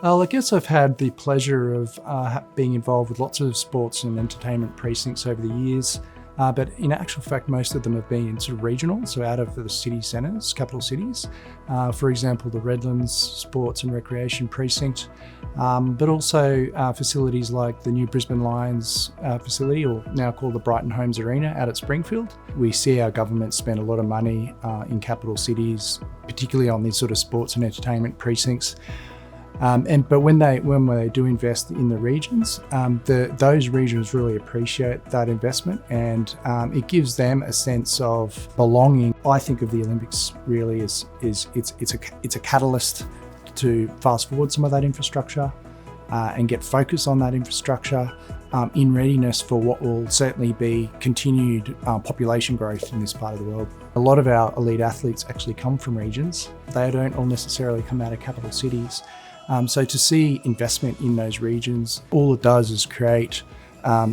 Well, I guess I've had the pleasure of being involved with lots of sports and entertainment precincts over the years, but in actual fact, most of them have been sort of regional, so out of the city centres, capital cities. For example, the Redlands Sports and Recreation Precinct, but also facilities like the new Brisbane Lions facility, or now called the Brighton Homes Arena out at Springfield. We see our government spend a lot of money in capital cities, particularly on these sort of sports and entertainment precincts. But when they do invest in the regions, those regions really appreciate that investment, and it gives them a sense of belonging. I think of the Olympics really as it's a catalyst to fast forward some of that infrastructure and get focus on that infrastructure in readiness for what will certainly be continued population growth in this part of the world. A lot of our elite athletes actually come from regions. They don't all necessarily come out of capital cities. So to see investment in those regions, all it does is create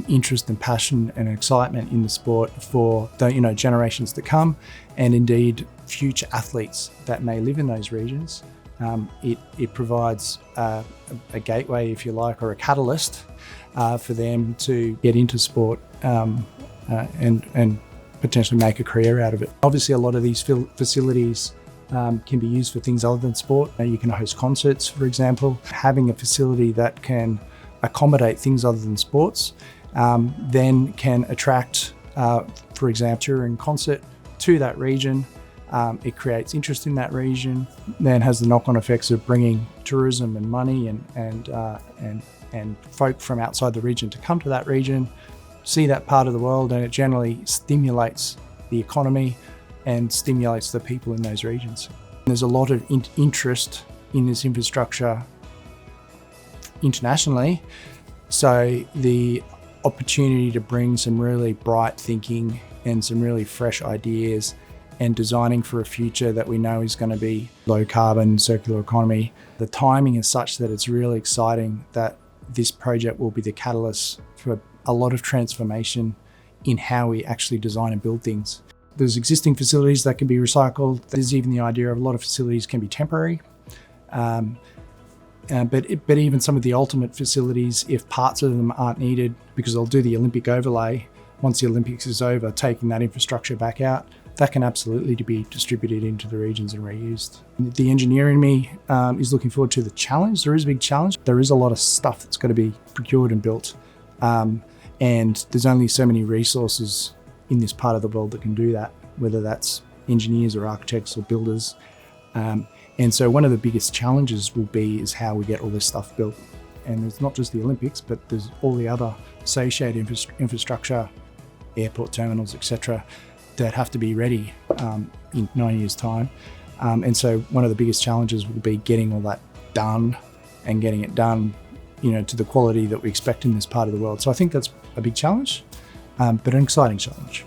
interest and passion and excitement in the sport for the generations to come, and indeed future athletes that may live in those regions. It provides a gateway, if you like, or a catalyst for them to get into sport and potentially make a career out of it. Obviously, a lot of these facilities can be used for things other than sport. You can host concerts, for example. Having a facility that can accommodate things other than sports then can attract, for example, during concert to that region. It creates interest in that region, then has the knock-on effects of bringing tourism and money and folk from outside the region to come to that region, see that part of the world, and it generally stimulates the economy and stimulates the people in those regions. There's a lot of interest in this infrastructure internationally, so the opportunity to bring some really bright thinking and some really fresh ideas and designing for a future that we know is going to be low carbon, circular economy. The timing is such that it's really exciting that this project will be the catalyst for a lot of transformation in how we actually design and build things. There's existing facilities that can be recycled. There's even the idea of a lot of facilities can be temporary. But even some of the ultimate facilities, if parts of them aren't needed, because they'll do the Olympic overlay, once the Olympics is over, taking that infrastructure back out, that can absolutely be distributed into the regions and reused. The engineer in me is looking forward to the challenge. There is a big challenge. There is a lot of stuff that's got to be procured and built. And there's only so many resources in this part of the world that can do that, whether that's engineers or architects or builders. And so one of the biggest challenges is how we get all this stuff built. And it's not just the Olympics, but there's all the other associated infrastructure, airport terminals, etc., that have to be ready in 9 years' time. And so one of the biggest challenges will be getting all that done and getting it done, to the quality that we expect in this part of the world. So I think that's a big challenge, but an exciting challenge.